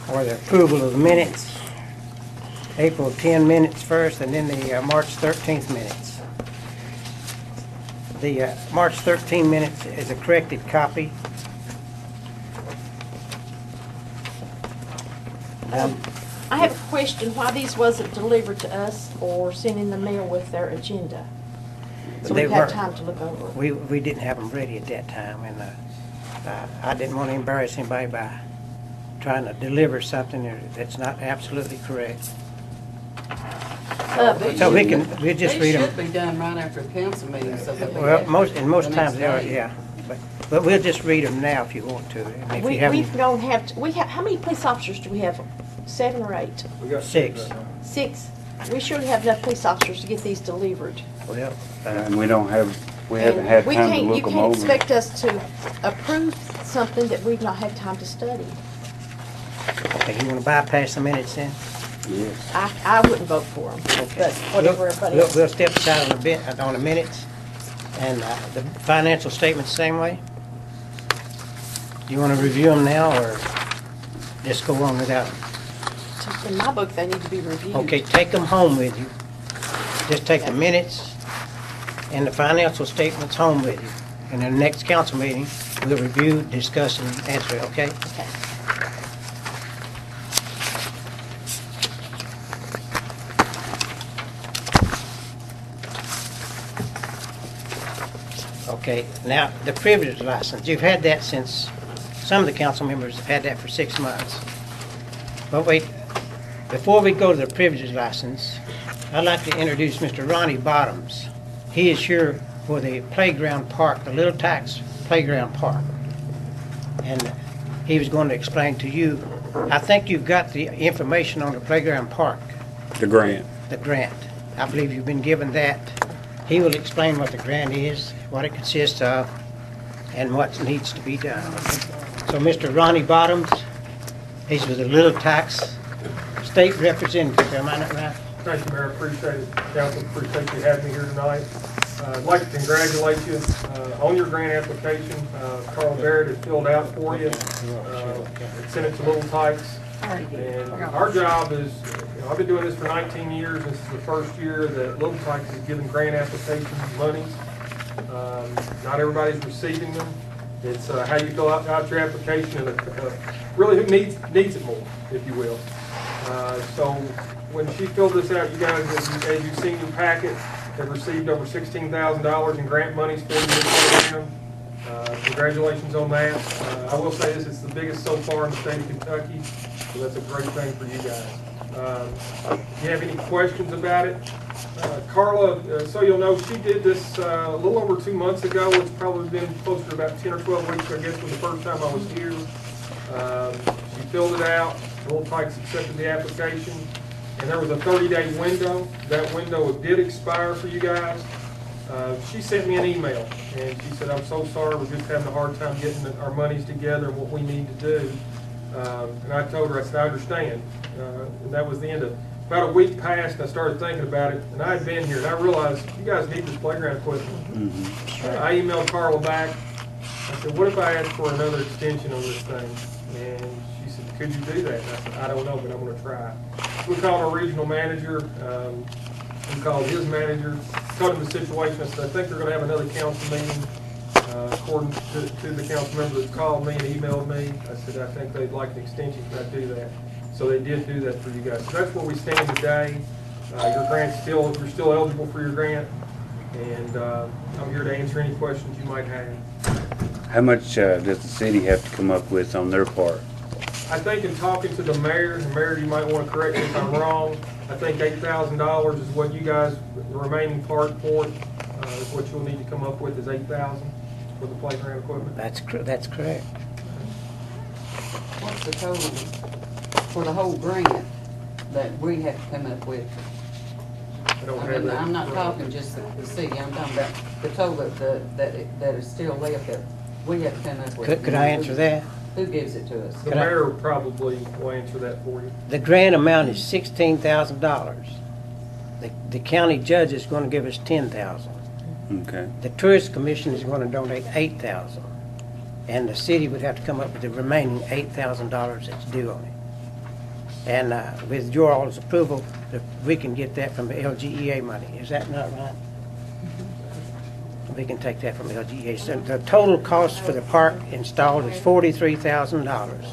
or the approval of the minutes. April 10 minutes first, and then the March 13th minutes. The March 13 minutes is a corrected copy. I have a question, why these wasn't delivered to us or sent in the mail with their agenda? So we had time to look over it. We didn't have them ready at that time, and I didn't want to embarrass anybody by trying to deliver something that's not absolutely correct. So we'll just read them. They should be done right after the council meeting, so that Well, most times they are, yeah. But we'll just read them now if you want to. And if you haven't, We have, how many police officers do we have? 7 or 8? We got 6. 6. We surely have enough police officers to get these delivered. Well, And we haven't had We time to can't, look you them can't over. expect us to approve something that we've not had time to study. okay, you want to bypass the minutes then? Yes. I wouldn't vote for them, but whatever everybody else. We'll step aside on the minutes, and the financial statements the same way. Do you want to review them now, or just go on without them? In my book, they need to be reviewed. Okay, take them home with you. Just take the minutes and the financial statements home with you. And in the next council meeting, we'll review, discuss, and answer it, okay? Okay. Okay, now, the privilege license, you've had that since, some of the council members have had that for 6 months. But wait, before we go to the privilege license, I'd like to introduce Mr. Ronnie Bottoms. He is here for the playground park, the Little Tax Playground Park. And he was going to explain to you, I think you've got the information on the playground park, The grant. the grant. I believe you've been given that. He will explain what the grant is, what it consists of, and what needs to be done. So Mr. Ronnie Bottoms, he's with the Little Tax State Representative, am I not right? Thank you, Mayor. Appreciate it. Council, appreciate you having me here tonight. I'd like to congratulate you on your grant application. Carl Barrett has filled out for you. Sent it to Little Tykes. And our job is, I've been doing this for 19 years. This is the first year that Little Tykes is giving grant applications monies. Not everybody's receiving them. It's how you fill out your application and really who needs it more, if you will. So when she filled this out, you guys, as you've seen in your packet, have received over $16,000 in grant monies for the program. Congratulations on that. I will say this, it's the biggest so far in the state of Kentucky, so that's a great thing for you guys. If you have any questions about it, Carla, so you'll know, she did this a little over 2 months ago. It's probably been closer to about 10 or 12 weeks, I guess, was the first time I was here. She filled it out. Little Tykes accepted the application, and there was a 30-day window. That window did expire for you guys. She sent me an email, and she said, I'm so sorry, we're just having a hard time getting our monies together and what we need to do. And I told her, I said, I understand. And that was the end of it. About a week passed, and I started thinking about it, and I had been here, and I realized, you guys need this playground equipment. I emailed Carla back. I said, what if I asked for another extension on this thing? And she said, could you do that? And I said, I don't know, but I'm going to try. We called our regional manager. We called his manager, told him the situation. I said, I think they're going to have another council meeting. According to the council member that called me and emailed me, I said, I think they'd like an extension. Could I do that? So they did do that for you guys. So that's where we stand today. Your grant's you're still eligible for your grant. And I'm here to answer any questions you might have. How much does the city have to come up with on their part? I think in talking to the mayor, and Mayor, you might want to correct me if I'm wrong, I think $8,000 is what you guys, the remaining part for it, is what you'll need to come up with is $8,000 for the playground equipment. That's correct. What's the total for the whole grant that we have to come up with? I don't have that. I'm not talking just the city, I'm talking about the total that is still left that we have to come up with. Could I answer that? Who gives it to us? The mayor probably will answer that for you. The grant amount is $16,000. The county judge is going to give us $10,000. Okay. The tourist commission is going to donate $8,000, and the city would have to come up with the remaining $8,000 that's due on it. And with your all's approval, we can get that from the LGEA money. Is that not right? We can take that from LGEA. So the total cost for the park installed is $43,000.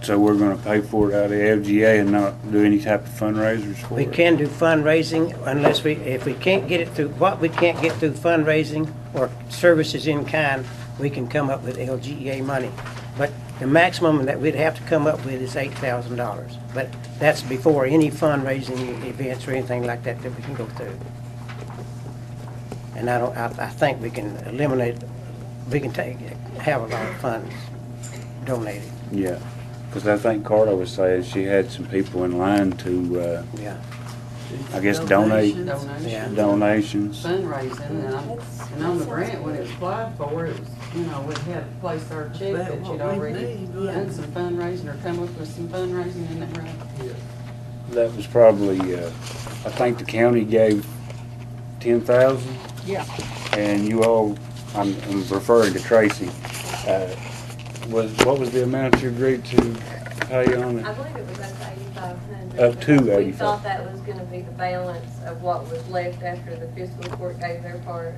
So we're gonna pay for it out of LGA and not do any type of fundraisers for We it? can do fundraising unless if we can't get it through, what we can't get through fundraising or services in kind, we can come up with LGEA money. But the maximum that we'd have to come up with is $8,000. But that's before any fundraising events or anything like that that we can go through. And I think we can eliminate, we can have a lot of funds donated. Yeah, because I think Carla was saying she had some people in line to, Yeah. I guess, donate Yeah. donations. Fundraising, and on the grant, when it was applied for, it was, we had to place our check that you'd already done some fundraising or come up with some fundraising, isn't that right? That was probably, I think the county gave 10,000. Yeah. And you all, I'm referring to Tracy, what was the amount you agreed to pay on it? I believe it was up to 8,500. Up to We 85. thought that was gonna be the balance of what was left after the fiscal court gave their part,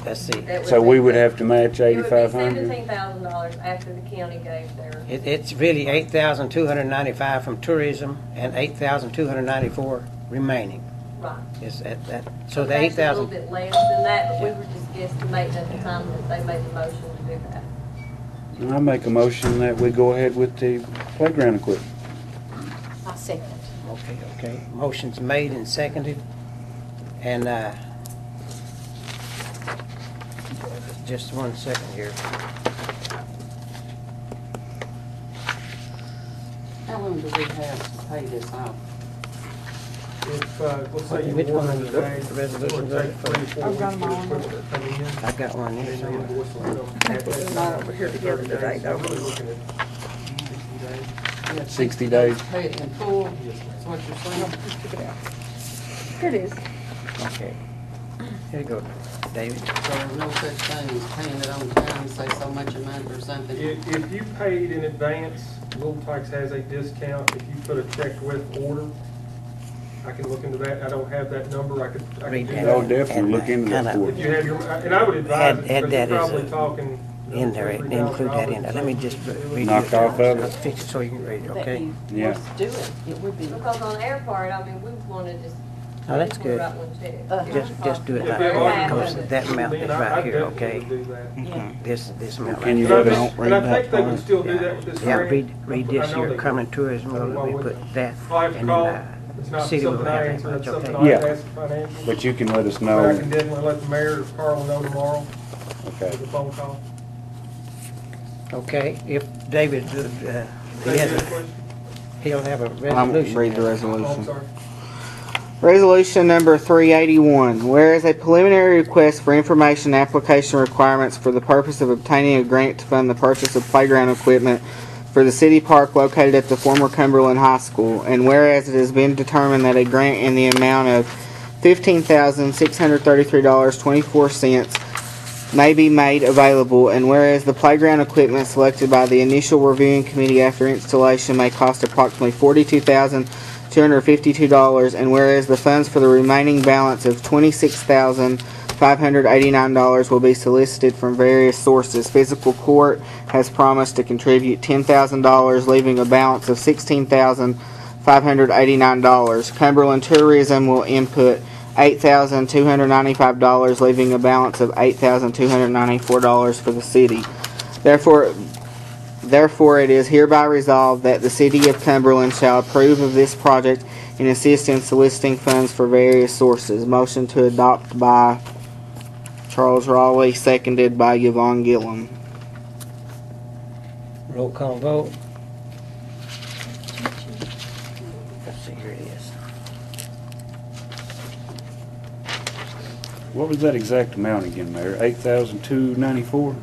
Let's see. That So we be would the- have to match It would be 8,500? $17,000 after the county gave their. It's really $8,295 from tourism and $8,294 remaining. Right. Is that, so the That's a little 8,000, bit less than that, but we were just guesstimating at the time that they made the motion to do that. I make a motion that we go ahead with the playground equipment. I second. okay. Motion's made and seconded. And, just 1 second here. How long do we have to pay this off? If, let's say you Which one wanted is to it? pay, The it resolution would good take for- 3 or 4 I've weeks got for them the all. equipment to come in. I got one And here then the somewhere. invoice will come at that It's all time, over here 30 together today, days. though. So we're looking at 60 days. You have 60 days. Pay it in full, Yes, ma'am. that's what you're saying? Check it out. Here it is. Okay. Here you go, David. So there's no such thing as paying it on time, say so much a month or something? If you paid in advance, Little Tikes has a discount if you put a check with order. I can look into that. I don't have that number. I could Read do that. I'll that. definitely look into that Kinda- for If you. you have your, and I would advise Add it, because that you're as probably a- talking. In there, include that in there. Let me just read Knocked it. off of it. Let's fix it so you can read it, That okay? you Yeah. must do it. It would be. Because on our part, I mean, we wanna just. Oh, that's good. Write one check. Just do it If like they that, are because gonna- that amount then is I right here, definitely okay? would do that. Yeah. This amount Can right you here. let us- And I think they would still do that with this Yeah, grant. read I this know here, they Cumberland would. Tourism, Why we would put they? that, I'll have to and call. then, It's not city will something I have that answer, much, it's something okay? I Yeah. ask the financial. But you can let us But I know. can definitely let the mayor or Carolyn know tomorrow Okay. with a phone call. Okay, if David, he Thank you, has any a, questions? he'll have a I'm resolution. read the Oh, I'm resolution. sorry. Resolution number 381, whereas a preliminary request for information application requirements for the purpose of obtaining a grant to fund the purchase of playground equipment for the city park located at the former Cumberland High School, and whereas it has been determined that a grant in the amount of $15,633.24 may be made available, and whereas the playground equipment selected by the initial reviewing committee after installation may cost approximately $42,252, and whereas the funds for the remaining balance of $26,589 will be solicited from various sources. Physical Court has promised to contribute $10,000, leaving a balance of $16,589. Cumberland Tourism will input $8,295, leaving a balance of $8,294 for the city. Therefore, it is hereby resolved that the City of Cumberland shall approve of this project and assist in soliciting funds for various sources. Motion to adopt by Charles Raleigh, seconded by Yvonne Gilliam. Roll call vote. Let's see, here it is. What was that exact amount again, Mayor? 8,294?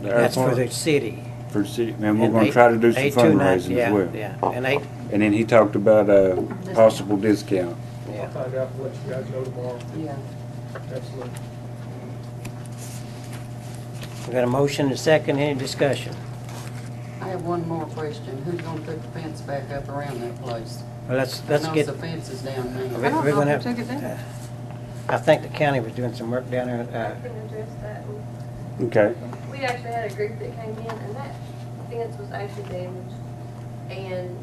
That's for the city. For the city, and we're And gonna try to do some 829, fundraising yeah, as well. Yeah, and And then he talked about a possible discount. I'll yeah. find out and let you guys know tomorrow. Yeah. Absolutely. We got a motion and a second, any discussion? I I have one more question. Who's gonna put the fence back up around that place? Well, let's I know get, the fence is down now. we're gonna have, I think the county was doing some work down I there. can address that. Okay. We actually had a group that came in, and that fence was actually damaged, and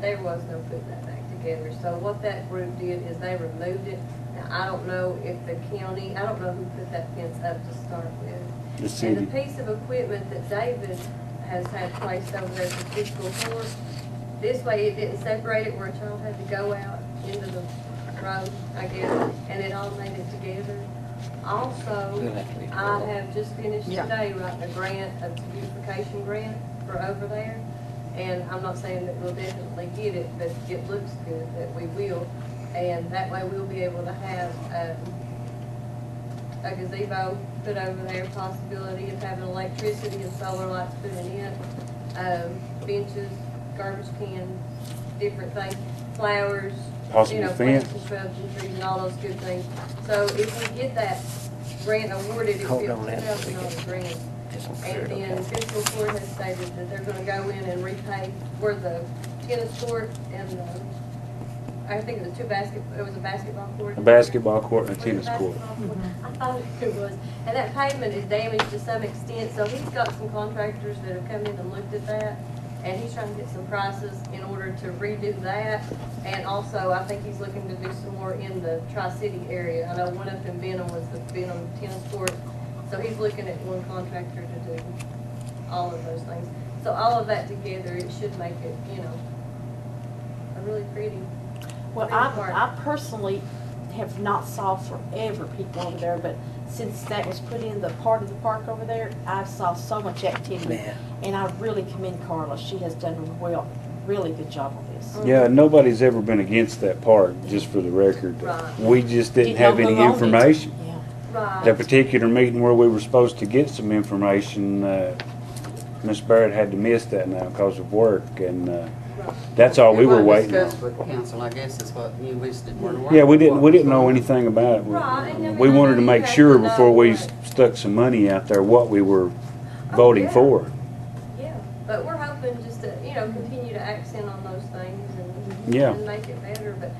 there was no putting that back together. So what that group did is they removed it. Now, I don't know if the county, I don't know who put that fence up to start with. The And city. the piece of equipment that David has had placed over there for physical court, this way it didn't separate it where a child had to go out into the road, I guess, and it all made it together. Also, I have just finished today writing a grant, a beautification grant for over there. And I'm not saying that we'll definitely get it, but it looks good that we will. And that way we'll be able to have a gazebo put over there, possibility of having electricity and solar lights put in, benches, garbage cans, different things, flowers, Possible plants fence. and shrubs and trees and all those good things. So if we get that grant awarded, it's Hold on that. $50,000 grant. And then fiscal court has stated that they're gonna go in and repay for the tennis court and I think it was it was a basketball court. A basketball court and a Was it tennis court. basketball court? I thought it was. And that pavement is damaged to some extent, so he's got some contractors that have come in and looked at that. And he's trying to get some prices in order to redo that. And also, I think he's looking to do some more in the Tri-City area. I know one up in Benham was the Benham tennis court. So he's looking at one contractor to do all of those things. So all of that together, it should make it, a really pretty. Well, I personally have not saw forever people over there, but since that was put in the part of the park over there, I saw so much activity. Man. And I really commend Carla. She has done a really good job on this. Yeah, nobody's ever been against that park, just for the record. Right. We just didn't Didn't have know any who owned it. information. Yeah. Right. That particular meeting where we were supposed to get some information, Miss Barrett had to miss that now because of work, and that's all we were waiting Discussed on. with council, I guess is what you listed. where the work Yeah, we didn't know was. anything about it. Right, and I mean, We I wanted know to you make have sure to know before we what- stuck some money out there what we were voting yeah. for. Yeah, but we're hoping just to, continue to accent on those things Yeah. and make it better. But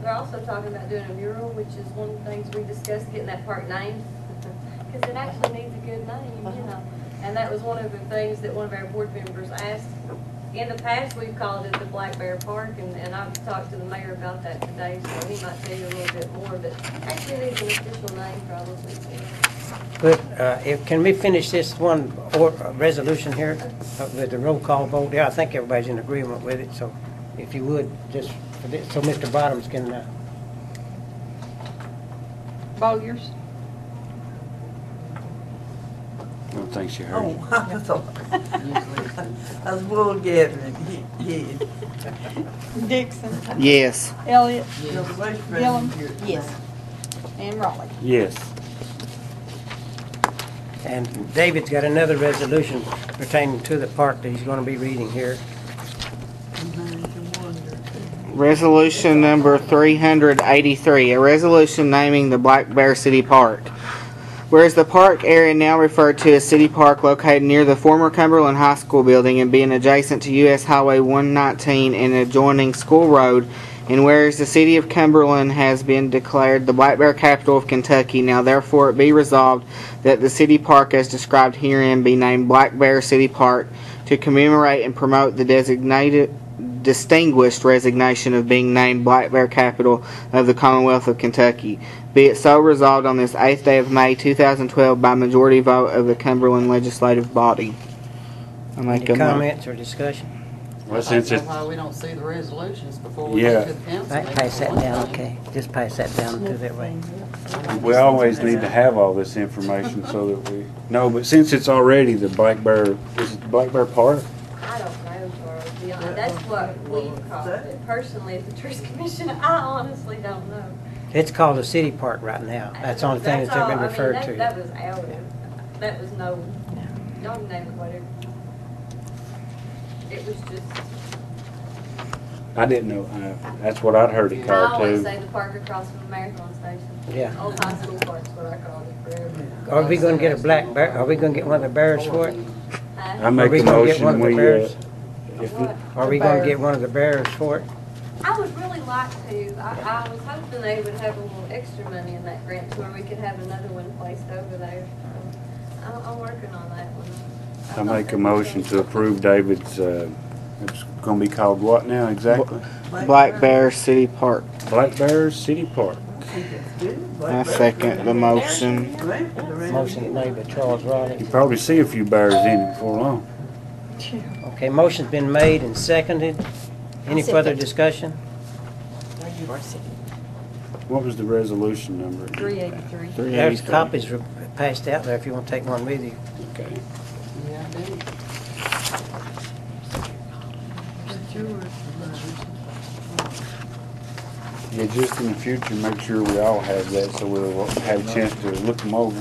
they're also talking about doing a mural, which is one of the things we discussed, getting that park named. Because it actually needs a good name, And that was one of the things that one of our board members asked. In the past, we've called it the Black Bear Park, and I've talked to the mayor about that today, so he might tell you a little bit more, but actually it needs an official name probably. But can we finish this one resolution here with the roll call vote? Yeah, I think everybody's in agreement with it, so if you would, just for this, so Mr. Bottoms can, Bowyers. I don't think she heard you. Oh, I thought, I was bull gathering, yeah. Dixon. Yes. Elliott. Yes. Gilliam. Yes. And Raleigh. Yes. and David's got another resolution pertaining to the park that he's going to be reading here. Resolution number 383, a resolution naming the Black Bear City Park. Whereas the park area now referred to as City Park, located near the former Cumberland High School building and being adjacent to U.S. Highway 119 and adjoining School Road, and whereas the city of Cumberland has been declared the Black Bear capital of Kentucky, now therefore it be resolved that the city park as described herein be named Black Bear City Park to commemorate and promote the distinguished resignation of being named Black Bear capital of the Commonwealth of Kentucky. Be it so resolved on this 8th day of May 2012 by majority vote of the Cumberland legislative body. I make Any a comments or discussion? Well, I since don't it's, know why we don't see the resolutions before we Yeah. go to the council. Right, meeting pass for that one down, thing. okay. Just pass that down to that way. we always need to have all this information so that we know, but since it's already the Black Bear, is it the Black Bear Park? I don't know, Charles, to be honest. That's what we've called it. Personally, as the Tourist Commission, I honestly don't know. It's called a city park right now. That's the only thing that's ever been referred That to. was our, that was no, y'all can name it whatever. It was just, I didn't know, that's what I'd heard it I called always too. say the park across from the Marathon Station. Yeah. Old high school park's what I called it forever. Are we gonna get a black bear, are we gonna get one of the bears for it? Huh? I make we a gonna get one motion, of the we, bears? if What? Are we gonna get one of the bears for it? I would really like to. I was hoping they would have a little extra money in that grant to where we could have another one placed over there. I'm working on that one. I make a motion to approve David's, it's gonna be called what now exactly? Black Bear City Park. Black Bears City Park. I second the motion. Motion made by Charles Raleigh. You probably see a few bears in it before long. Okay, motion's been made and seconded. Any further discussion? What was the resolution number? 383. There's copies passed out there if you want to take one with you. Okay. Yeah, I do. Yeah, just in the future, make sure we all have that so we'll have a chance to look them over.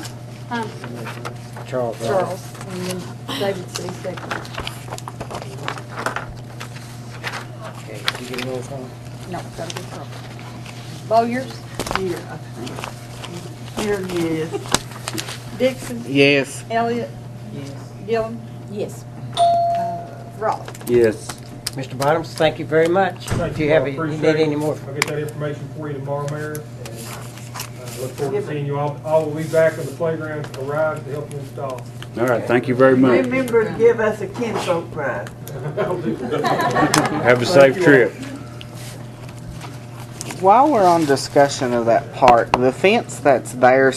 Charles Raleigh. Charles, and then David City second. Okay, did you get a roll call? No, gotta be Charles. Bowyers, Here, I think. Here he is. Dixon, Yes. Elliott, Yes. Gilliam, Yes. Raleigh. Yes. Mr. Bottoms, thank you very much. If you have, you Appreciate need it. any more. I'll get that information for you tomorrow, Mayor, and look forward to seeing you all. I will be back on the playground for the ride to help you install. All right, thank you very much. Remember to give us a kinfolk prize. I'll do that. Have a safe trip. While we're on discussion of that park, the fence that's there,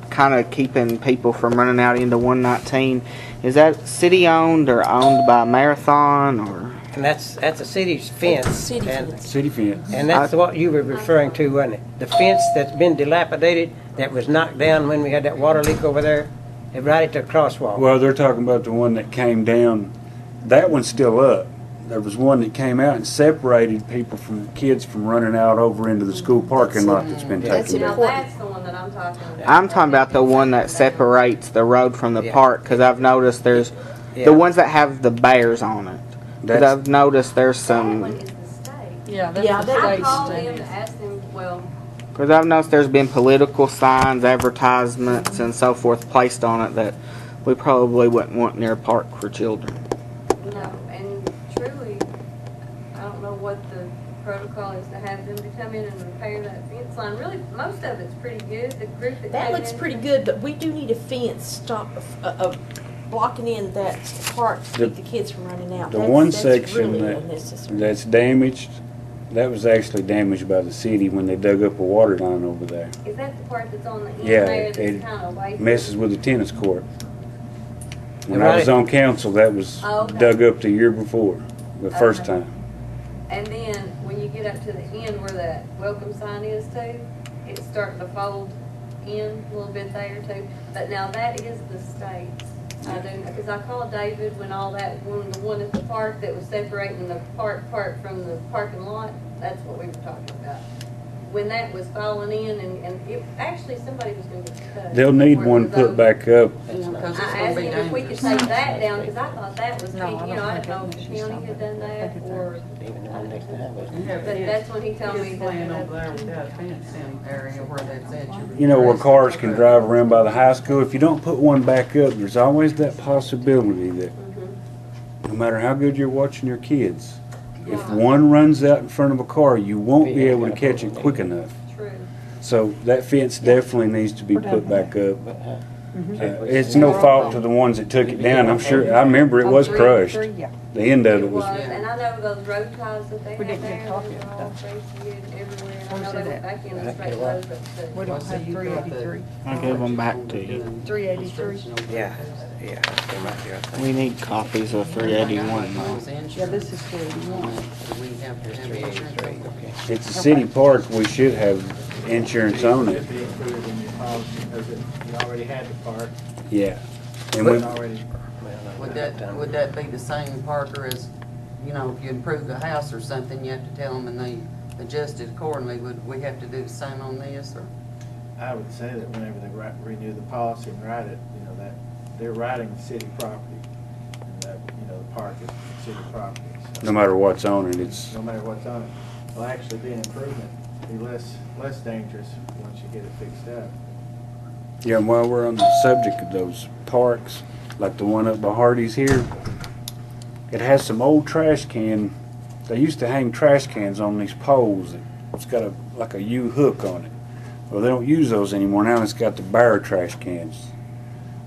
kind of keeping people from running out into 119, is that city owned or owned by Marathon or? And that's a city's fence. City and- fence. City fence. And that's what you were referring to, wasn't it? The fence that's been dilapidated, that was knocked down when we had that water leak over there, it right at the crosswalk. Well, they're talking about the one that came down. That one's still up. There was one that came out and separated kids from running out over into the school parking lot that's been That's taken Now down. that's the one that I'm talking about. I'm talking about the one that separates the road from the Yeah. park, because I've noticed there's Yeah. the ones that have the bears on it. Because That's- I've noticed there's That one some. is the state. Yeah, I called them to ask them, well, Because I've noticed there's been political signs, advertisements, and so forth placed on it that we probably wouldn't want near a park for children. no, and truly, I don't know what the protocol is to have them to come in and repair that fence line. Really, most of it's pretty good. The group that That came looks in- pretty good, but we do need a fence blocking in that park to keep the kids from running out. The That's- one that's section really unnecessary. that's damaged, that was actually damaged by the city when they dug up a water line over there. Is that the part that's on the end Yeah, there it that's kind of away from? messes with the tennis court. When I Right. was on council, that was Oh, okay. dug up the year before, the first Okay. time. And then when you get up to the end where that welcome sign is too, it's starting to fold in a little bit there too. But now that is the state's. I do, because I called David when all that, the one at the park that was separating the park part from the parking lot, that's what we were talking about. When that was falling in and it, actually somebody was gonna get cut. They'll need before it one was put over. back up. Yeah, 'cause it's I gonna asked be him if we could dangerous. take that down, because I thought that was, No, I you don't know, I think didn't know if that the she's county talking had done about that, it. or, Even the one next to highway. but that's when he told me Just that. laying over there with that fence in area where that's at. You know, where cars can drive around by the high school, if you don't put one back up, there's always that possibility that no matter how good you're watching your kids, if one runs out in front of a car, you won't be able to catch it quick enough. True. So that fence definitely needs to be put back up. But, It's no fault to the ones that took it down. I'm sure, I remember it was crushed. The end of It it was, was, and I know those road ties that they We had didn't get there, copy they of were all that. crazy good everywhere. And I know Where's they it went at? back in the I'll straight get a road, but We don't have 383. I'll give them back to you. 383. yeah, they might be, I think. We need copies of 381 though. Yeah, this is 381. We have to have insurance. Okay. it's a city park, we should have insurance on it. Be included in your policy because you already had the park, Yeah. And we, already. Would that be the same, Parker, as, you know, if you improve the house or something, you have to tell them and they adjust it accordingly? Would we have to do the same on this, or? I would say that whenever they renew the policy and write it, you know, that they're writing city property. And that, you know, the park is city property. So no matter what's on it, it's, no matter what's on it, will actually be an improvement, be less dangerous once you get it fixed up. yeah, and while we're on the subject of those parks, like the one up by Hardy's here, it has some old trash can. They used to hang trash cans on these poles. It's got like a U hook on it. Well, they don't use those anymore. Now it's got the bare trash cans.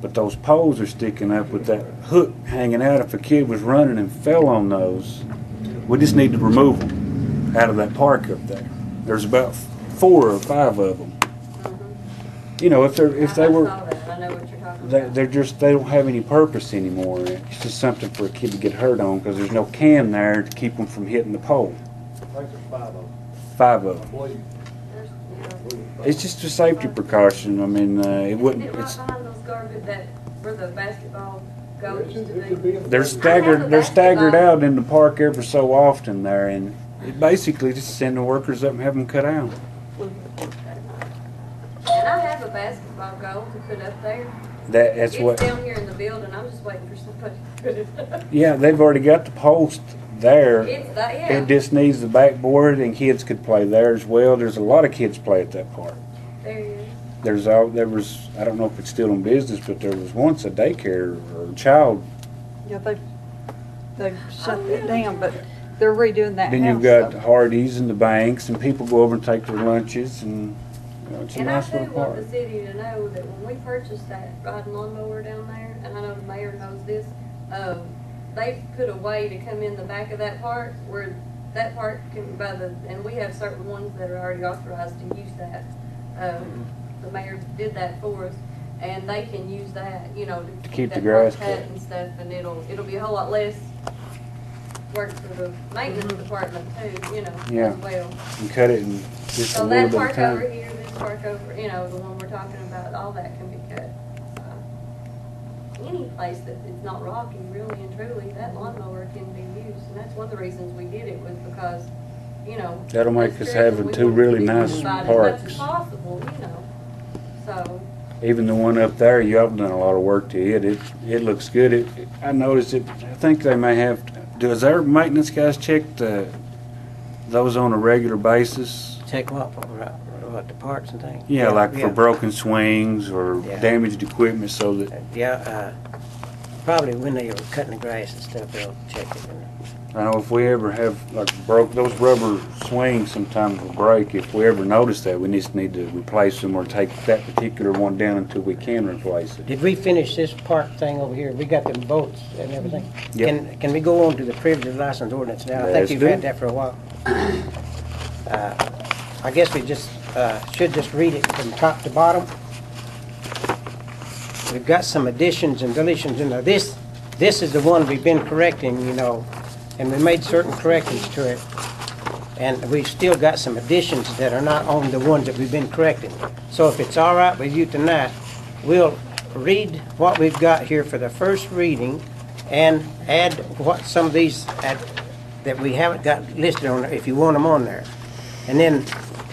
But those poles are sticking up with that hook hanging out. If a kid was running and fell on those, we just need to remove them out of that park up there. There's about 4 or 5 of them. You know, if they were, I know what you're talking about. they don't have any purpose anymore. It's just something for a kid to get hurt on because there's no can there to keep them from hitting the pole. I think there's 5 of them. 5 of I them. believe. It's just a safety precaution. I mean, it wouldn't. Isn't it right It's, behind those garbage where the basketball goals used to be? they're staggered out in the park ever so often there, and it basically just send the workers up and have them cut out. And I have a basketball goal to put up there. That's It's what. down here in the building, I'm just waiting for somebody to put it up. Yeah, they've already got the post there. It's that, yeah. It just needs the backboard, and kids could play there as well. There's a lot of kids play at that park. There you There was I don't know if it's still in business, but there was once a daycare or child. Yeah, they've shut that down, but they're redoing that Then house. you've got so. Hardee's and the banks, and people go over and take their lunches, and it's a And nice I do little want park. the city to know that when we purchased that riding lawnmower down there, and I know the mayor knows this, they put a way to come in the back of that park where that park can, and we have certain ones that are already authorized to use that. The mayor did that for us, and they can use that, you know, to keep the that grass park cut cut. and stuff, and it'll be a whole lot less work for the maintenance department too, you know, Yeah. as well. And cut it in just a So little that bit of park over time. here, this park over, you know, the one we're talking about, all that can be cut. Any place that it's not rocky, really and truly, that lawnmower can be used, and that's one of the reasons we did it was because, you know. That'll make that's us true, having we 2 want really to nice about as much as parks. possible, you know, so. Even the one up there, y'all have done a lot of work to it. It looks good. I noticed it. I think they may have. Does our maintenance guys check those on a regular basis? Take what the parts and things? Yeah, like for broken swings or Yeah. damaged equipment, so that. Yeah, probably when they were cutting the grass and stuff, they'll check it. I know if we ever have like those rubber swings, sometimes will break. If we ever notice that, we just need to replace them or take that particular one down until we can replace it. Did we finish this park thing over here? We got them boats and everything? Yep. Can we go on to the privilege license ordinance now? I think Let's you've do had it. that for a while. I guess we just, should just read it from top to bottom. We've got some additions and deletions in there. This is the one we've been correcting, you know, and we made certain corrections to it. And we've still got some additions that are not on the ones that we've been correcting. So if it's all right with you tonight, we'll read what we've got here for the first reading and add what some of these that we haven't got listed on there, if you want them on there. And then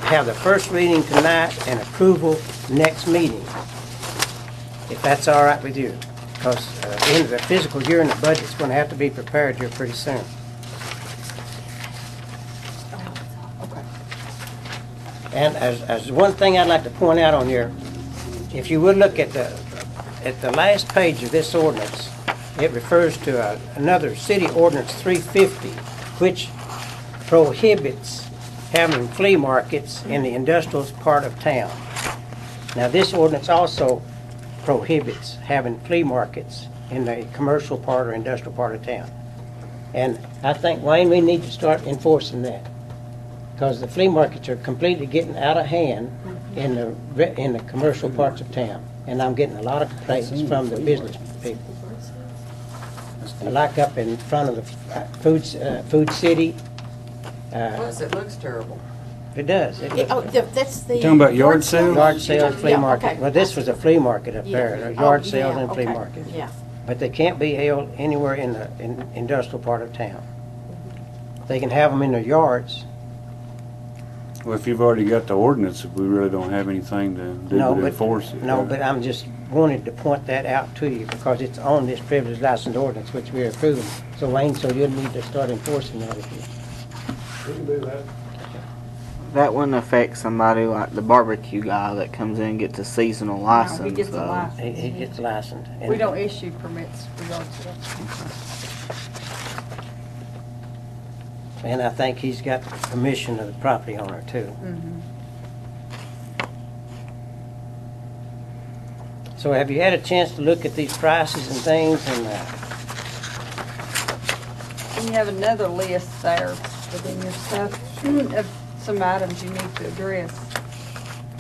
have the first reading tonight and approval next meeting, if that's all right with you. Because at the end of the fiscal year and the budget's going to have to be prepared here pretty soon. And as one thing I'd like to point out on here, if you would look at the last page of this ordinance, it refers to another city ordinance 350, which prohibits having flea markets in the industrial part of town. Now this ordinance also prohibits having flea markets in the commercial part or industrial part of town. And I think, Wayne, we need to start enforcing that, because the flea markets are completely getting out of hand in the commercial parts of town. And I'm getting a lot of complaints from the business people. Like up in front of the Food City. Plus, it looks terrible. It does. It looks good. That's the. Talking about yard sales? Yard sales, flea Yeah, market. okay. Well, this was a flea market up there, yard sales and flea okay. market. Yeah. But they can't be held anywhere in the industrial part of town. They can have them in their yards. Well, if you've already got the ordinance, we really don't have anything to do No, to but- enforce it. No, but I'm just wanted to point that out to you because it's on this privilege license ordinance, which we're approving. So Wayne, so you'll need to start enforcing that if you. We can do that. That wouldn't affect somebody like the barbecue guy that comes in and gets a seasonal license. he gets a though. license. He gets licensed. We don't issue permits for yard sales. And I think he's got permission of the property owner too. So have you had a chance to look at these prices and things? And And you have another list there within your stuff of some items you need to address.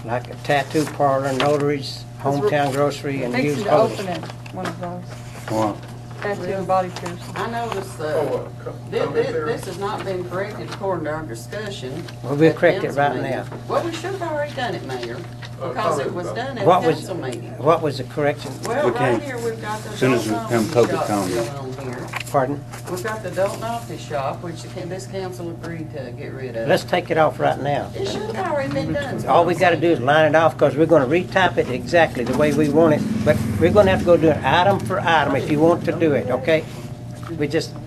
like a tattoo parlor, notaries, hometown grocery, and Fixing used to clothes. open it, one of those. Well, Tattoo and body piercing. I noticed, this has not been corrected according to our discussion. Well, we'll at correct it council right meeting. now. Well, we should have already done it, Mayor, because it was done at What was, council meeting. what was the correction? Well, We right can't. here, we've got the As soon as adult we become novelty public shop comment. still on here. Pardon? We've got the adult novelty shop, which this council agreed to get rid of. Let's take it off right now. It should have already been done. is All what we I'm gotta do saying. is line it off, because we're gonna retype it exactly the way we want it, but we're gonna have to go do it item for item if you want to do it, okay? We just. Have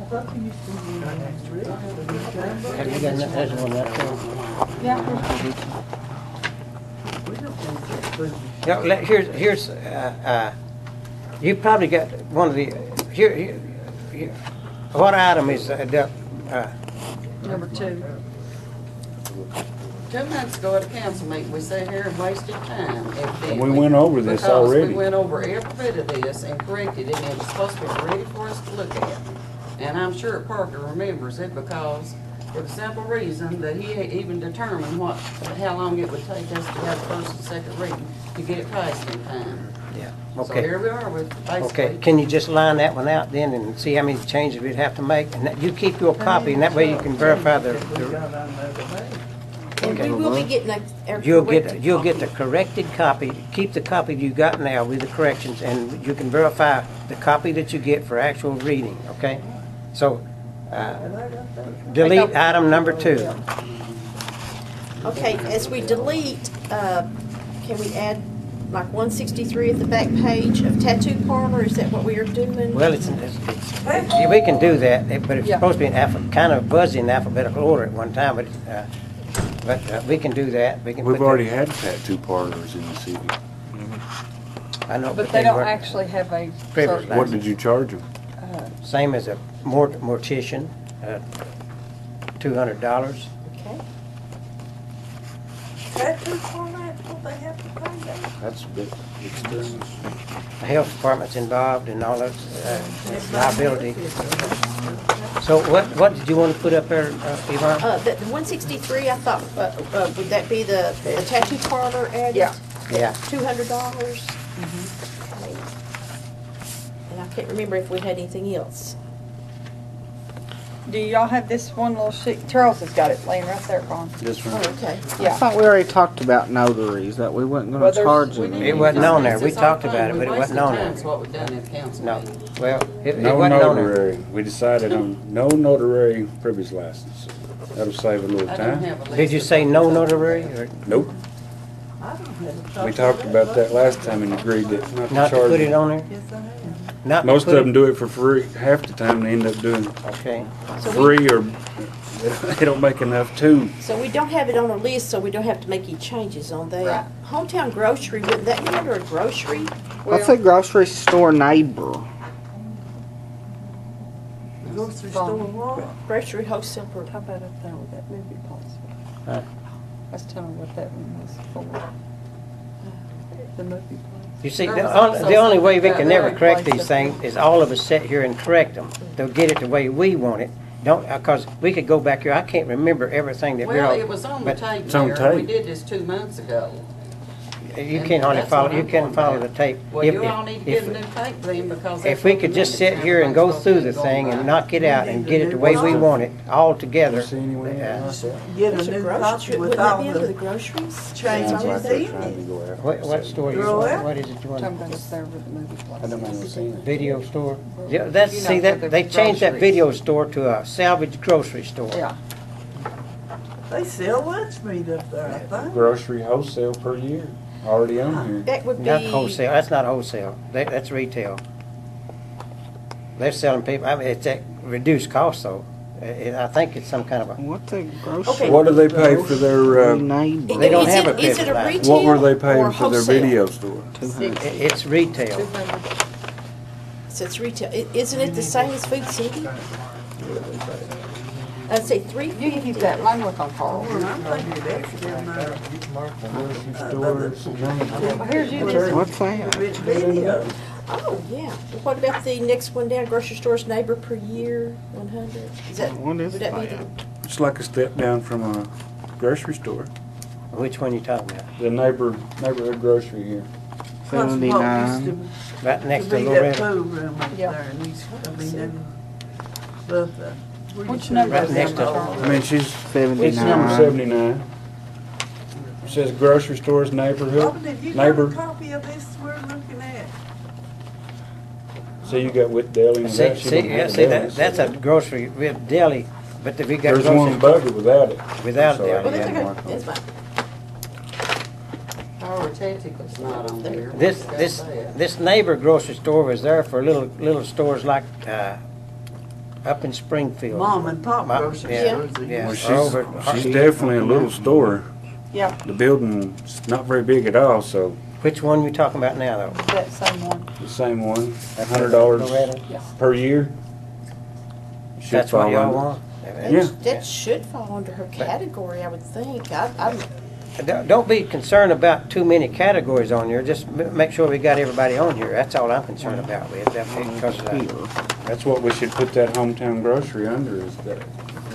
you got enough, there's one right there. Yeah, here's, you probably got one of the, here, what item is, Number 2. 2 months ago at a council meeting, we sat here and wasted time. And we went over this already. Because we went over every bit of this and corrected it, and it was supposed to be ready for us to look at. And I'm sure Parker remembers it because, for the simple reason that he even determined how long it would take us to have first and second reading to get it passed in time. yeah, So okay. here we are with Okay, basically. can you just line that one out then and see how many changes we'd have to make? And you keep your copy, and that way you can verify the And we will be getting a you'll corrected get the copy. corrected copy. Keep the copy you got now with the corrections, and you can verify the copy that you get for actual reading, okay? So, delete item number 2. Okay, as we delete, can we add like 163 at the back page of tattoo parlor? Is that what we are doing? Well, yeah, we can do that, but it's Yeah. supposed to be in kind of buzzy in alphabetical order at one time, but we can do that. We can We've put already that- had tattoo parlors in the city. I know, But they don't weren't actually have a Privilege certain. What did you charge them? same as a mortician, $200. Okay. Tattoo parlor, what they have to pay that? That's a bit expensive. The health department's involved in all that liability. So what did you want to put up there, Yvonne? The 163, I thought, would that be the tattoo parlor added? Yeah. Yeah. $200? Okay. And I can't remember if we had anything else. Do y'all have this one little sheet? Charles has got it laying right there, Ron. This Oh, one? okay. I Yeah. thought we already talked about notaries, that we wasn't Well, gonna there's- charge We them. need It to wasn't just on there. fix We this talked whole about thing. it, but it We wasn't wasted on there. time is what we done at the council No. meeting. Well, it No wasn't on there. notary. We decided on no notary privilege license. That'll save a little I don't time. have a list. Did you say no notary or Nope. I don't have a We talked about that last time and agreed that not not to to charge put it them. on there? Yes, I have. Not to Most put of them do it for free. Half the time they end up doing Okay. free or they don't make enough too. So we don't have it on a list, so we don't have to make any changes on that. Right. Hometown grocery, wouldn't that be under a grocery? What's a grocery store neighbor? Grocery store what? Grocery wholesale. How about up there with that movie place? Huh? Let's tell them what that one was for. The movie place. You see, There the was only, also the only way we something can that never very correct close these up things is all of us sit here and correct them. They'll get it the way we want it. Don't, because we could go back here, I can't remember everything that we're Well, all. it was on the but tape, It's on Mayor. We tape. did this 2 months ago. You can't hardly That's follow, what you I'm can't talking follow the about. tape. Well, If- you all need to get if- a new tape then because. If that's we what could the just sit minutes here and go sound through like the supposed to be thing going and by. knock it out and get it the way we want it, all together. See anywhere Yeah. else? Get a There's a new grocery, copy with wouldn't that all be under the the groceries? changes Sounds like they're in trying to it. go after What store you Girl, want, what is it you Talking want? about us there with the movie place. I don't remember seeing it. Video store? Yeah, that's, You know, see, for that, the they changed that groceries. video store to a salvage grocery store. Yeah. They sell lunch meat up there, I think. Grocery wholesale per year, already on here. That would be. Not wholesale, that's not wholesale, that's retail. They're selling people, I mean, it's at reduced cost though. I think it's some kind of a, What's a grocery Okay. What do they pay for their, neighbor? They don't Is have it- a Is it a privilege. retail what were they or paying for their wholesale? video store? it's retail. 200. So it's retail. Isn't it the same as Food City? I'd say 350. You can keep that line with on Carl. I'm thinking it actually Here's you this. What's that? Rich video. Oh, yeah. What about the next one down, grocery store's neighbor per year, 100? Is that, What is would that be that? It's like a step down from a grocery store. Which one you talking about? The neighborhood grocery here. That's what used 79. Right to next be to that Loretta. pool room up Yeah. there, and he's gonna be new. But, Which number Right is next that? to- Charles? I mean, it's number 79. 79. It says grocery stores, neighborhood, Robin, have you got a neighbor. copy of this we're looking at? So you got with deli and that. She don't have a deli, so- That's a grocery, we have deli, but we got There's grocery one buggy without it. without I'm sorry. deli. Well, that's yeah. okay. That's fine. Our Tactical's not on here. This, Got this, that. this neighbor grocery store was there for little stores like, up in Springfield. Mom and pop Ma- grocery yeah, stores. yeah. Well, Or over- she's definitely a little store. Yeah, The building's not very big at all, so Which one you talking about now, though? that same one. the same one, $100 Loretta? per year. Should That's what fall y'all under- want? Yeah. That should fall under her category, I would think. I'm Don't be concerned about too many categories on here, just make sure we got everybody on here, that's all I'm concerned about with, because That's what we should put that hometown grocery under, is that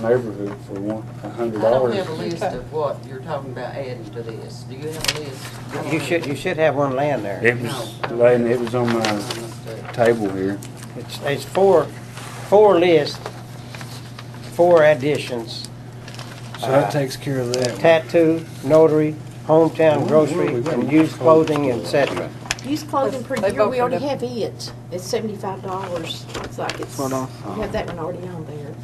neighborhood for $100. I don't have a list of what you're talking about adding to this. Do you have a list? you should have one laying there. It was on my table here. It's four lists, 4 additions. So that takes care of that. Tattoo, notary, hometown grocery, we got and used clothing, etc. used clothing per They year, both we are already different. have it. It's $75. Looks like it's, What we else? have that one already on there.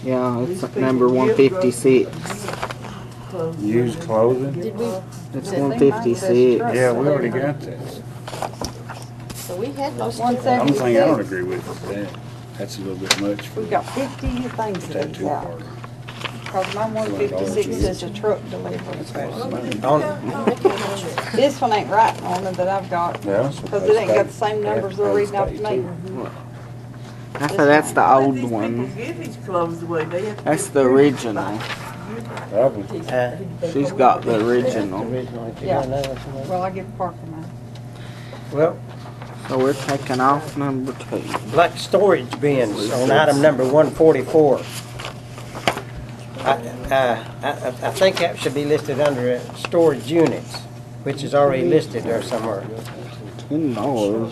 Yeah, These it's people number give 156. clothes. Used clothing? Did we, It's That thing 156. Yeah, we already got that. so we had most of I'm it. saying I don't agree with that. That's a little bit much for We've the got 50 things to tattoo leave out. parlor. Because my 156 says a truck delivery. This one ain't right, Norma, that I've got. Yeah. Because it ain't got the same numbers they're reading off to me. That's the Why old these one. people give his clothes away? They have to That's give the them original. Probably. She's got the original. Yeah. Well, I give Parker mine. Well, So we're taking off number 2. like storage bins on item number 144. I think that should be listed under storage units, which is already listed there somewhere. $10.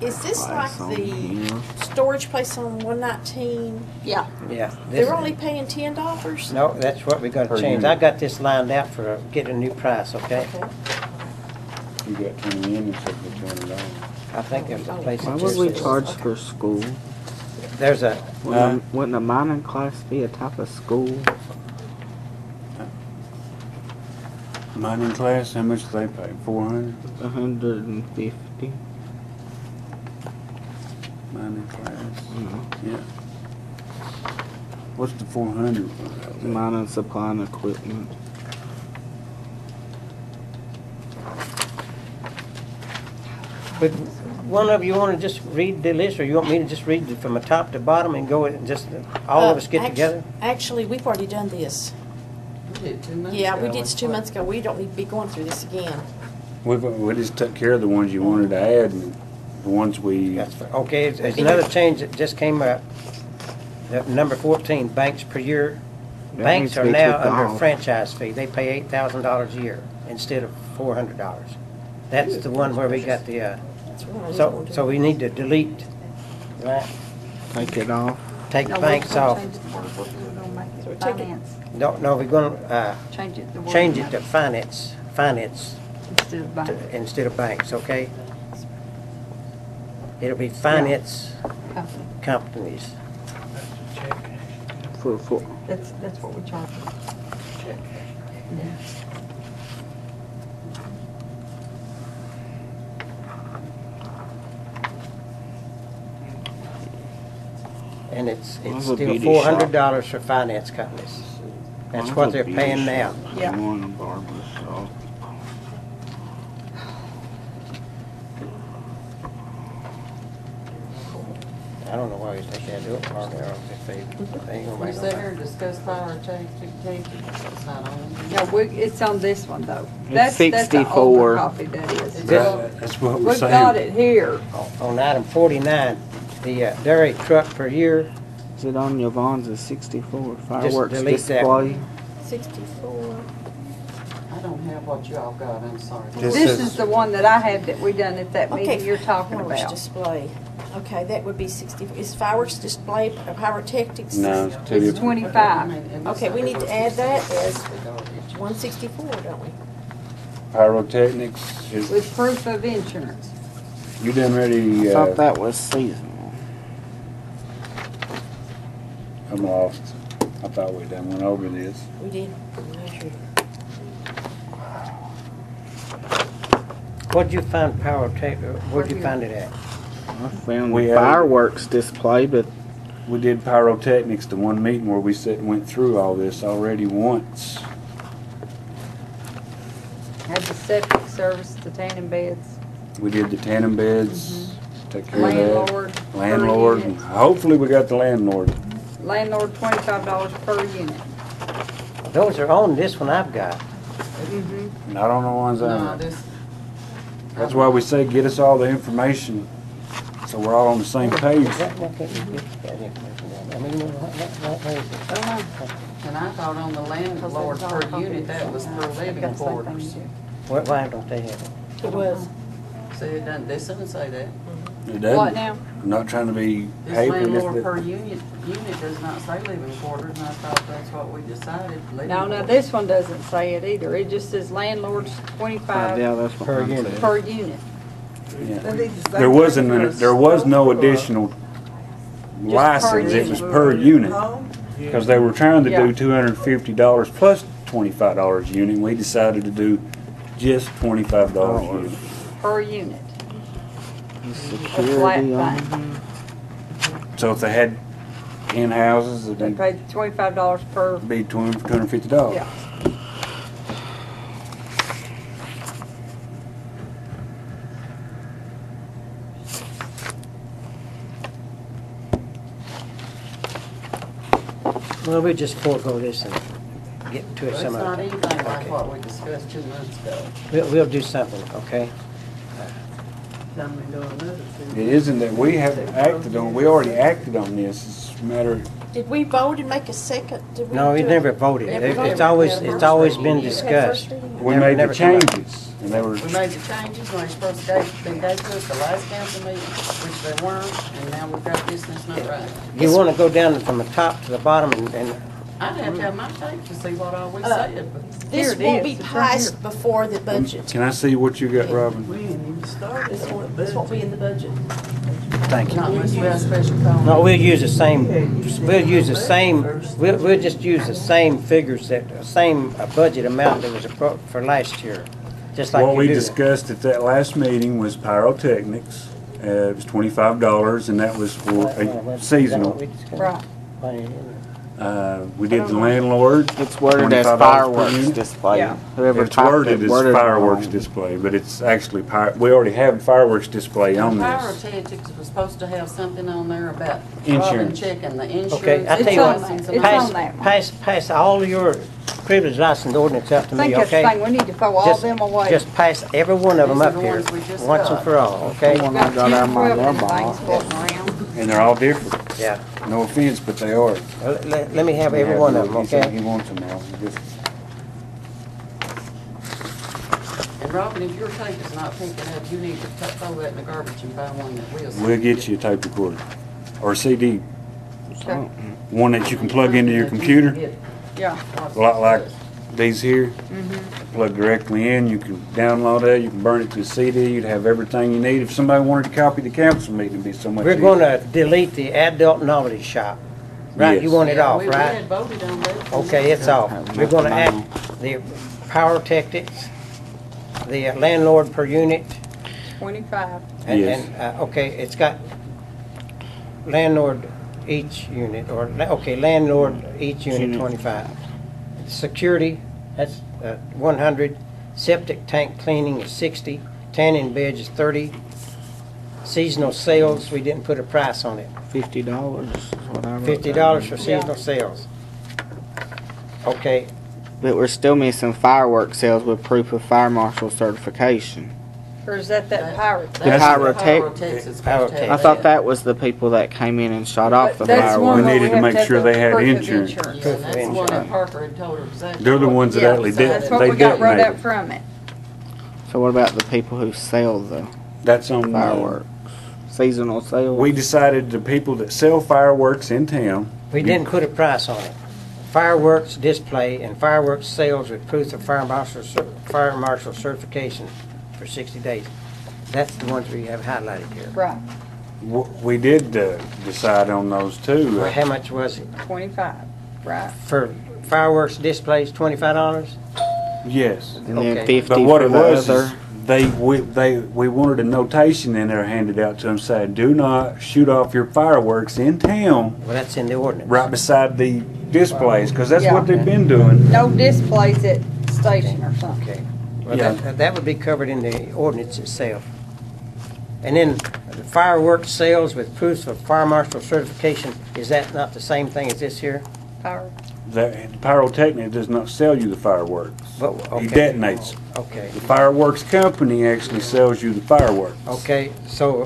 Is this like the storage place on 119? Yeah. Yeah. They're only paying $10? No, that's what we gotta Per change. unit. I got this lined out for, get a new price, okay? Okay. You got 20 units of the $200. I think there's a place Why that would we just, charge for school? there's a, Wouldn't a mining class be a type of school? Mining class, how much do they pay? 400? 150. Mining class. Yeah. What's the 400? Mining supply and equipment. but one of you wanna just read the list, or you want me to just read it from the top to bottom and go and just, all of us get together? Actually, we've already done this. We did 2 months Yeah, we ago, did this 2 months ago. We don't need to be going through this again. We just took care of the ones you wanted to add, and the ones we, That's fine. Okay, there's another change that just came up. Number 14, banks per year. That Banks needs to are be now took under off. franchise fee. They pay $8,000 a year instead of $400. That's the one where we got the, That's what I was so wondering. we need to delete, right? Take it off. Take No, the we're banks gonna off. change it to word book. We're gonna make So it take it- finance. No, we're gonna, Change it to word. change it to finance Instead of bank. instead of banks, okay? It'll be finance Company. companies. For That's what we charge. And it's Mine's a still beauty $400 for finance companies. That's Mine's what a they're beauty paying shop. now. Yeah. One barber shop. I don't know why they had to do it for there, if they ain't gonna We make sit here no and discuss power tax, it's not on. No, it's on this one though. It's That's the 64. older copy, that is. That's what we're We've got saying. it here. On item 49, the dairy truck per year, Is it on Yvonne's is 64 fireworks delete that. display? 64. I don't have what you all got, I'm sorry. This This is- is the one that I had that we done at that Okay. meeting you're talking Fireworks about. display. Okay, that would be 60. Is fireworks display pyrotechnics? No, it's too It's different. 25. Okay, we need to add that as 164, don't we? Pyrotechnics, With proof of insurance. you done I ready, thought that was seasonal. I'm lost. I thought we done went over this. We did. what'd you find pyrotech, where'd you find it at? I found We the had- fireworks display, but We did pyrotechnics, the one meeting where we sat and went through all this already once. Had the septic service, the tanning beds, We did the tanning beds, take care of that. landlord. per Landlord, unit. and hopefully we got the landlord. Landlord, $25 per unit. Those are on this one I've got. Not on the ones I No, know. this, That's why we say get us all the information, so we're all on the same page. Why can't you get that information down? I mean, what is it? and I thought on the landlord per unit, that was per living quarters. Why don't they have it? It was. See, it doesn't, this doesn't say that. It What doesn't. now? I'm not trying to be This hateful, landlord just per that unit does not say living quarters, and I thought that's what we decided. living No, quarters. this one doesn't say it either. It just says landlord's 25 yeah, that's what Per mine unit. said. per unit. yeah. They need the same There wasn't, thing for there was no a additional license, it unit. was per unit. home. Because they were trying to Yeah. do $250 plus $25 a unit, and we decided to do just $25 a unit. Per unit. Security on thing. So if they had 10 houses, They it'd paid $25 per, be $250. yeah. Well, we just forego this and get to it It's some not other anything time. like Okay. what we discussed 2 months ago. We'll do something, okay? Time to go another two. It isn't that we haven't acted on, we already acted on this, it's a matter, Did we vote and make a second? Did we No, we do never it? voted. Never It's voted. it's always been You had discussed. first reading? we Never- made the never come up. changes, and they were, We made the changes, and they supposed to they gave to us the last council meeting, which they weren't, and now we've got this, and it's not right. You wanna go down from the top to the bottom and I'd have to have my tape to see what all we Uh, said, but This Here it won't is. be It's right passed before the budget. can I see what you got, Robin? We ain't even started. This won't be in the budget. Thank you. not unless we have a special call. No, we'll use the same, we'll just use the same figures same budget amount that was for last year, just like What you we do. discussed at that last meeting was pyrotechnics, it was $25, and that was for a seasonal. Right. We did the landlord. It's worded as $25 per fireworks unit. display. Yeah. Whoever It's typed worded it as worded it fireworks wrong. display, but it's actually we already have fireworks display on this. Pyrotechnics was supposed to have something on there about Insurance. Robin checking the insurance. Okay, I tell It's you on what, there. It's pass, on that one. pass all your privilege license ordinance up to I think me, that's the okay? thing, we need to throw all Just- them away. Just pass every one of them These are up the here, ones we just once and got. for all, okay? One I got out of my Got 10, 12 mailbox. things floating around. And they're all different. Yeah. No offense, but they are. Let me have every one of them, He said okay? He wants them all. Just- And Robin, if your tape is not picking up, you need to throw that in the garbage and find one that will. We'll get you a tape recorder or a CD, Okay. one that you can plug into your computer, Yeah. a lot like these here. Plug directly in, you can download that, you can burn it to a CD, you'd have everything you need. If somebody wanted to copy the council meeting, it'd be so much We're easier. gonna delete the adult novelty shop. Right, you Yes. want it off, We right? had voted on that. Okay, it's off. We're gonna add the pyrotechnics, the landlord per unit, 25. Yes. okay, it's got landlord each unit, or, okay, landlord each unit, 25. Security, that's 100. Septic tank cleaning is 60. Tanning beds is 30. Seasonal sales, we didn't put a price on it. $50 is what I wrote $50 down. for seasonal sales. Okay, But we're still missing fireworks sales with proof of fire marshal certification. Or is that pirate? The pyrotech- Pyrotechs is supposed to Pyrotech. have I thought that. that was the people that came in and shot off the That's fireworks. one We where needed to have make have sure the they had proof of insurance. Yeah, and Proof that's of the one insurance. that Parker had told her exactly. They're the ones that Yeah, actually that's what they we got wrote up detonated. from it. So what about the people who sell the That's on fireworks? Seasonal sales? We decided the people that sell fireworks in town. we didn't put a price on it. Fireworks display and fireworks sales with proof of fire marshal certification for 60 days. That's the ones we have highlighted here. Right, We did decide on those too. Well, how much was it? 25, right. For fireworks displays, $25? Yes. And then Okay. 50 But what for it the was other. is we wanted a notation in there handed out to them saying, do not shoot off your fireworks in town Well, that's in the ordinance. right beside the displays, because that's Yeah. what they've been doing. No displays at station or something. Okay. Well, Yeah. that would be covered in the ordinance itself. And then the fireworks sales with proofs of fire marshal certification, is that not the same thing as this here? Power. The pyrotechnic does not sell you the fireworks. But, He okay. detonates. Okay. The fireworks company actually sells you the fireworks. Okay, so,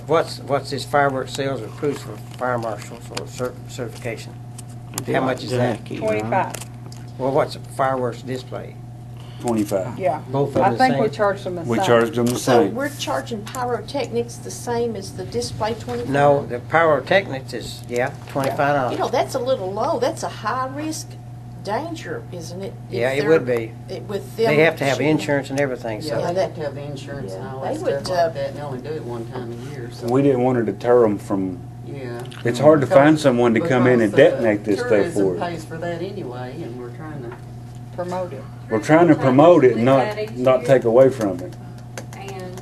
what's this fireworks sales with proofs of fire marshal certification? How much is that? Jackie, 25, Well, what's a fireworks display? 25. yeah. Both of I them the think we same? charged them the same. We charged them the So same. we're charging pyrotechnics the same as the display 25? No, the pyrotechnics is, yeah, $25. You know, that's a little low. That's a high risk danger, isn't it? If Yeah, it they're- would be. With them. They have to have shooting. insurance and everything, Yeah, so. they have to have the insurance and Yeah, all they that would, stuff like that, and they only do it one time a year, so. We didn't want to deter them from, Yeah. it's hard to find someone to come in and Because, detonate this stuff tourism for us. pays for that anyway, and we're trying to. Promote it. We're trying to promote it, not take away from it. And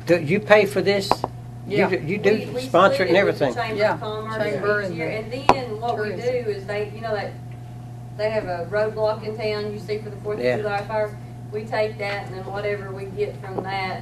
Do you pay for this? Yeah. You we do sponsor split it and with the everything? Chamber Yeah, of Commerce Chamber each and year. the And then what we do tourism. is they have a roadblock in town, you see for the 4th Yeah. of July fires. We take that and then whatever we get from that,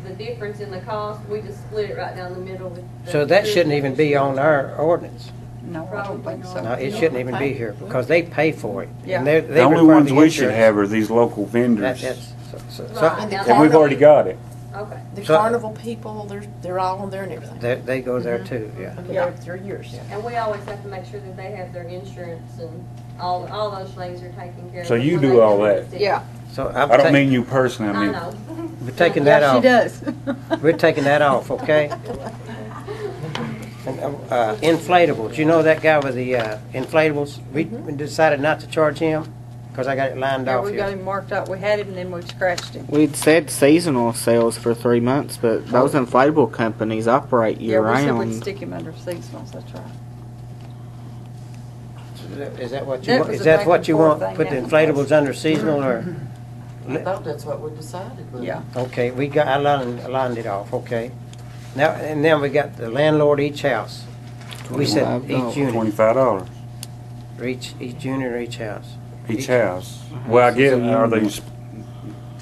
the difference in the cost, we just split it right down the middle with the. So that shouldn't even be on our ordinance. No, I don't think so. No, it shouldn't even be here, because they pay for it. Yeah. And they The only require ones the we should insurance. have are these local That- vendors. that's, so- Right. And And we've already got it. Okay. The So- carnival people, they're all on there and everything. they go there too, yeah. Yeah, they're yours. And we always have to make sure that they have their insurance and all those things are taken care of. So you when do they all come that? to the Yeah, So I don't mean you personally, I I mean, know. we're taking that yeah, she off. does. We're taking that off, okay? And, inflatables, you know that guy with the inflatables? We decided not to charge him, because I got it lined Yeah, off we got here. him marked up. We had him and then we scratched him. We'd said seasonal sales for 3 months, but those inflatable companies operate Yeah, we said we'd year-round. stick him under seasonals, that's right. Is that what you That want? was Is a that back what and you forth want? thing, Put the yeah. inflatables under seasonal, or? I thought that's what we decided, but. Yeah. Okay, I lined it off, okay. Now, and then we got the landlord each house. We said each unit, $25 or each unit or each house. each house. Well, I get, are these,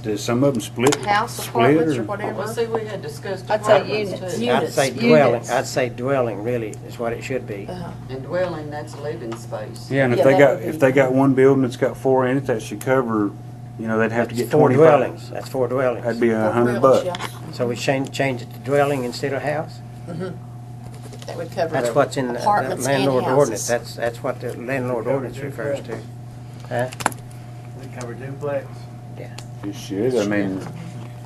does some of them split? House, split apartments, or or- whatever. Well, see, we had discussed I'd say apartments units. too. Yeah. I'd say Units. dwelling, I'd say dwelling really is what it should be. Uh-huh. And dwelling, that's living space. Yeah, and if Yeah, they that got, would be- if they got one building that's got 4 in it, that should cover, you know, they'd have to That's get 4 $25. dwellings, that's 4 That'd dwellings. be $100. Yeah. So we change it to dwelling instead of house? That would cover. That's what's in the apartments and landlord ordinance, houses. that's what the landlord ordinance refers to. Huh? They cover duplex. It should, I mean,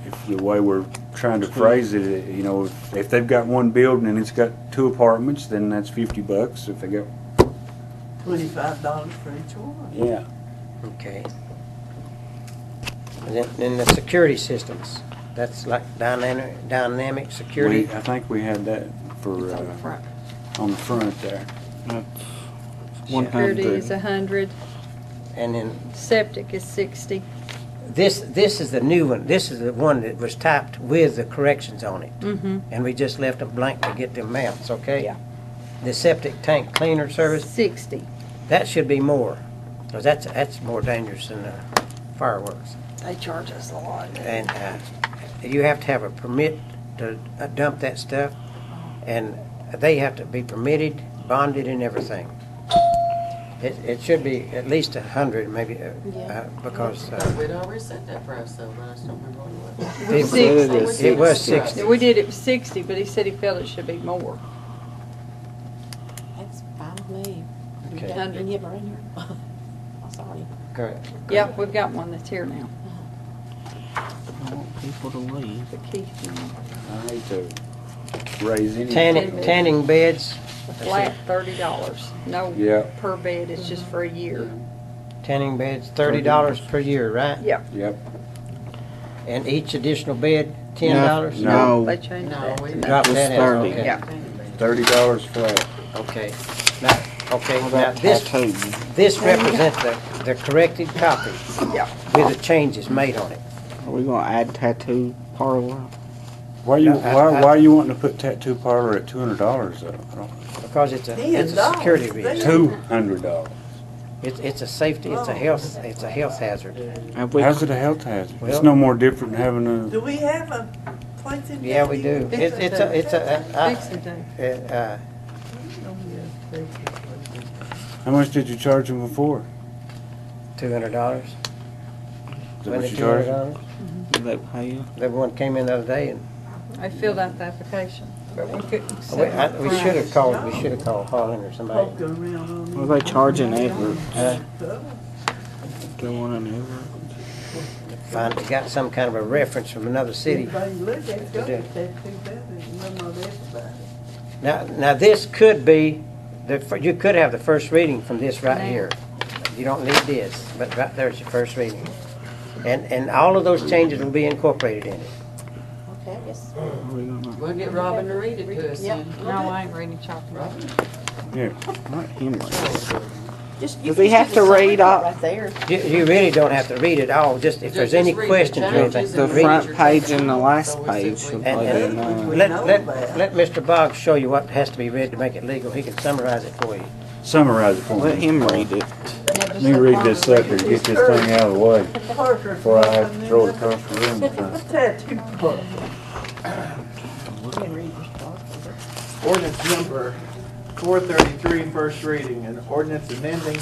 if the way we're trying to phrase it, you know, if they've got one building and it's got 2 apartments, then that's $50. If they got, $25 for each one. yeah. Okay. And then the security systems, that's like dynamic security. I think we had that for, on the front there. Security is 100, And then septic is 60. this is the new one, this is the one that was typed with the corrections on it. Mm-hmm. And we just left them blank to get them amounts, okay? Yeah. The septic tank cleaner service, 60. that should be more, because that's more dangerous than fireworks. They charge us a lot. And you have to have a permit to dump that stuff, and they have to be permitted, bonded, and everything. It should be at least 100, maybe, because We'd already set that price though, but I just don't remember what it was. it was 60. We did it for 60, but he said he felt it should be more. That's fine with me. Okay. And you ever in here? I'm sorry. Correct. Yeah, we've got one that's here now. I want people to leave. The Keith one. I hate to raise any. Tanning beds, The flat $30. No Yeah. per bed, it's just for a year. tanning beds, $30 per year, right? Yep. Yep. And each additional bed, $10? No. They changed No, that. we- to Drop Just that in, 30. okay. Yeah. $30 flat. Okay. Now, okay, What now about tattoo? this represents the corrected copy Yeah. with the changes made on it. Are we gonna add tattoo parlor? Why you No, I- why are you wanting to put tattoo parlor at $200 though? I don't- Because it's a security reason. $200. It's a safety, it's a health hazard. Have we- How's it a health hazard? Well- It's no more different than having a. Do we have a place in? Yeah, we do. It's a, Dixon do. How much did you charge them before? $200. Is that what you charged? $200. Did they pay you? The one came in the other day, and They filled out the application, but we couldn't we accept the should have price. called Harlan or somebody. What are they charging Everett? Go on in Everett. Got some kind of a reference from another city. Now this could be, you could have the first reading from this right here. You don't need this, but right there's your first reading. And all of those changes will be incorporated in it. Okay, I guess. We'll get Robin to read it to us Yeah. then. No, I ain't reading chocolate. Robin? Yeah. Not him. Just, Does he have to read all- right there? You really don't have to read it all, just if there's any Just read the questions or anything. changes The and read front it. page and the last page should And- probably be enough. Let Mr. Boggs show you what has to be read to make it legal. He can summarize it for you. Summarize it for Let me. him read it. Let me read this sucker to get this thing out of the way before I have to throw it across the room. Tattoo parlor. Ordinance number 433, first reading, an ordinance amending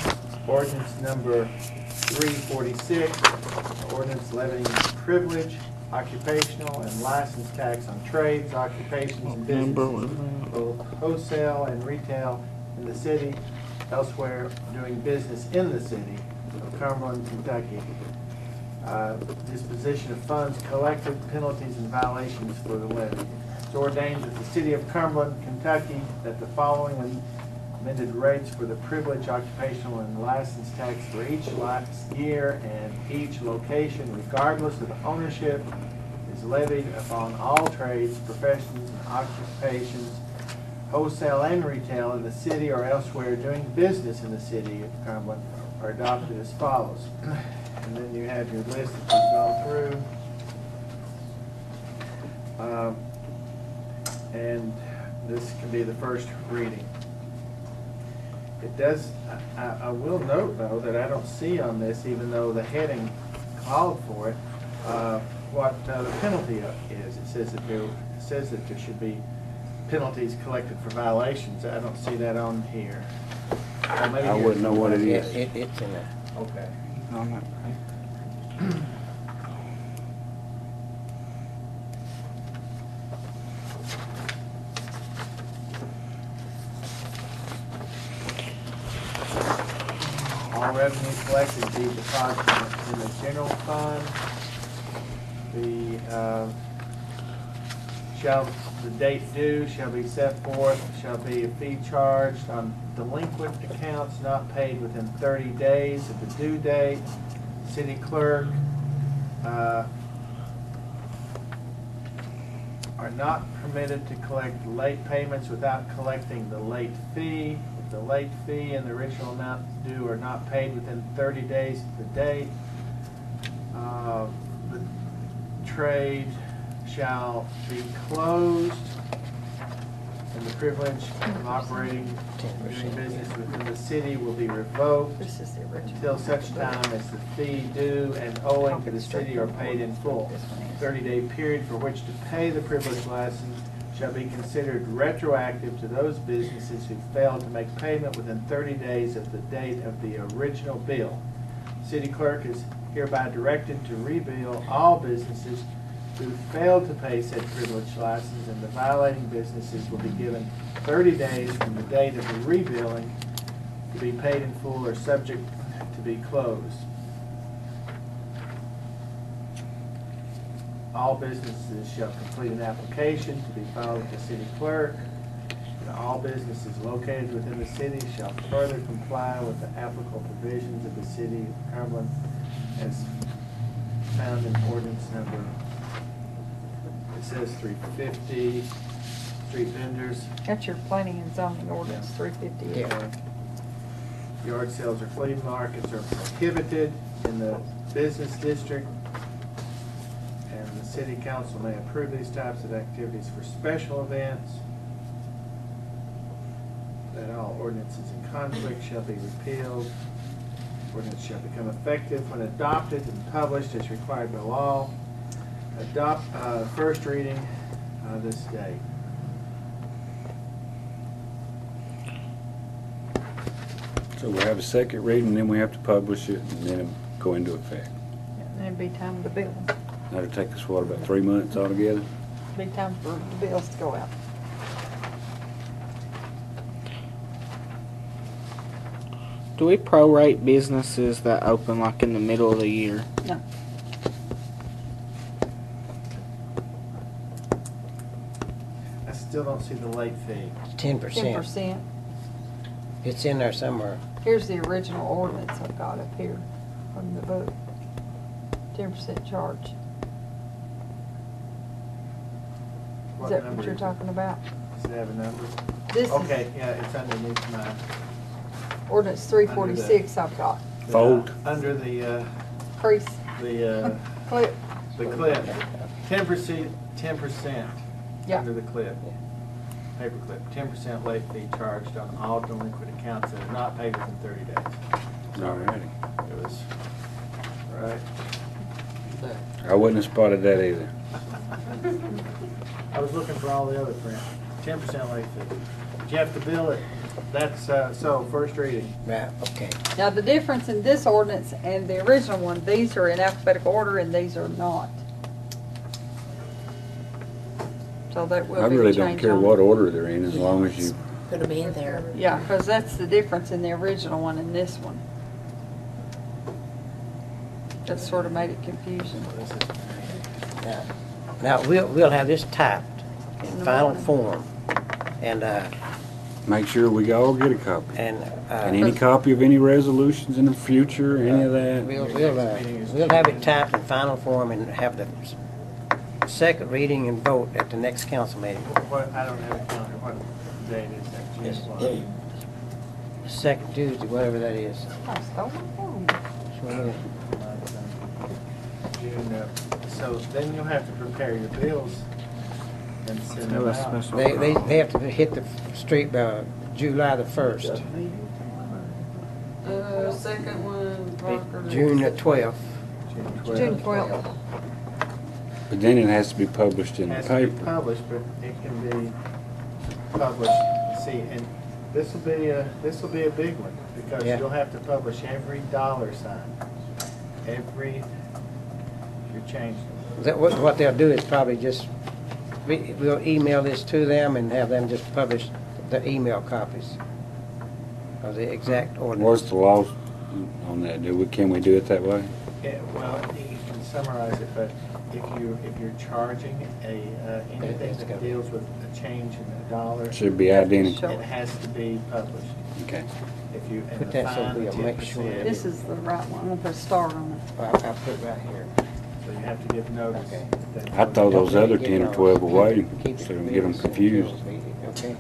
ordinance number 346, ordinance levying privilege, occupational and license tax on trades, occupations, and businesses, both wholesale and retail in the city, elsewhere doing business in the city of Cumberland, Kentucky. Disposition of funds collected, penalties and violations for the levy. It's ordained that the city of Cumberland, Kentucky, that the following amended rates for the privilege, occupational, and license tax for each year and each location, regardless of ownership, is levied upon all trades, professions, and occupations, wholesale and retail in the city or elsewhere doing business in the city of Cumberland, are adopted as follows. And then you have your list that you've gone through. And this can be the first reading. It does, I will note though that I don't see on this, even though the heading called for it, what the penalty is. It says that there should be penalties collected for violations. I don't see that on here. Or maybe I here. wouldn't know what it is. It's in there. Okay. On that page. All revenue collected be deposited in the general fund. The date due shall be set forth, shall be a fee charged on delinquent accounts not paid within 30 days of the due date. City clerk are not permitted to collect late payments without collecting the late fee. If the late fee and the original amount due are not paid within 30 days of the date, the trade shall be closed and the privilege of operating and doing business within the city will be revoked This is the original. until such time as the fee due and owing to the city are paid in full. 30-day period for which to pay the privilege license shall be considered retroactive to those businesses who failed to make payment within 30 days of the date of the original bill. City clerk is hereby directed to rebill all businesses who failed to pay said privilege license, and the violating businesses will be given 30 days from the date of the rebilling to be paid in full or subject to be closed. All businesses shall complete an application to be filed with the city clerk. And all businesses located within the city shall further comply with the applicable provisions of the city of Cumberland as found in ordinance number, it says 350, street vendors. That's your planning and zoning ordinance, 358. Yeah. Yard sales or flea markets are prohibited in the business district, and the city council may approve these types of activities for special events. That all ordinances in conflict shall be repealed. Ordinance shall become effective when adopted and published as required by law. Adopt first reading this day. So we'll have a second reading, then we have to publish it, and then it'll go into effect. And it'd be time to bill them. That'll take us, what, about 3 months altogether? Be time for the bills to go out. Do we prorate businesses that open like in the middle of the year? No. I still don't see the late fee. 10%. 10%. It's in there somewhere. Here's the original ordinance I've got up here from the book. 10% charge. Is that number what you're is it? talking about? Does it have a number? This is Okay, yeah, it's underneath my. ordinance 346 I've got. Fold. Under the, Crease, the clip. clip. 10%, Yeah. under the clip. Paper clip, 10% late fee charged on all delinquent accounts that are not paid within 30 days. All righty. It was, right? I wouldn't have spotted that either. I was looking for all the other print. 10% late fee. But you have to bill it. That's, so, first reading. Right, okay. Now, the difference in this ordinance and the original one, these are in alphabetical order and these are not. So that will I be a really don't change care on what it. order they're in, as long as you, Gonna be in there. Yeah, because that's the difference in the original one and this one. That sort of made it confusing. Now, we'll have this typed In in the final morning. form. And, make sure we all get a copy. and, And any copy of any resolutions in the future, any of that. we'll have it typed in final form and have the second reading and vote at the next council meeting. What, I don't have a calendar. What date is that? Yes. June what? Second Tuesday, whatever that is. I stole my phone. June, so then you'll have to prepare your bills and send them No, a out. special. They have to hit the street by July the 1st, Second one, Parker. June the 12th. June 12th. But then it has to be published in the Has to be paper. published, but it can be published, see, and this will be a big one, because Yeah. you'll have to publish every dollar sign, every, you're changing. What they'll do is probably just, we'll email this to them and have them just publish the email copies of the exact ordinance. What's the law on that? Can we do it that way? Yeah, well, you can summarize it, but if you're charging anything that deals with a change in the dollar. Should be identical. It has to be published. Okay. If you, and Put the that so fine, the we'll make sure. 10%, This is the right one. I'm gonna put a star on it. I'll put it right here. so you have to give notice. Okay. that- I thought those other Get 10 or yours. 12 were waiting, Keep so it don't get them bills. confused. Okay.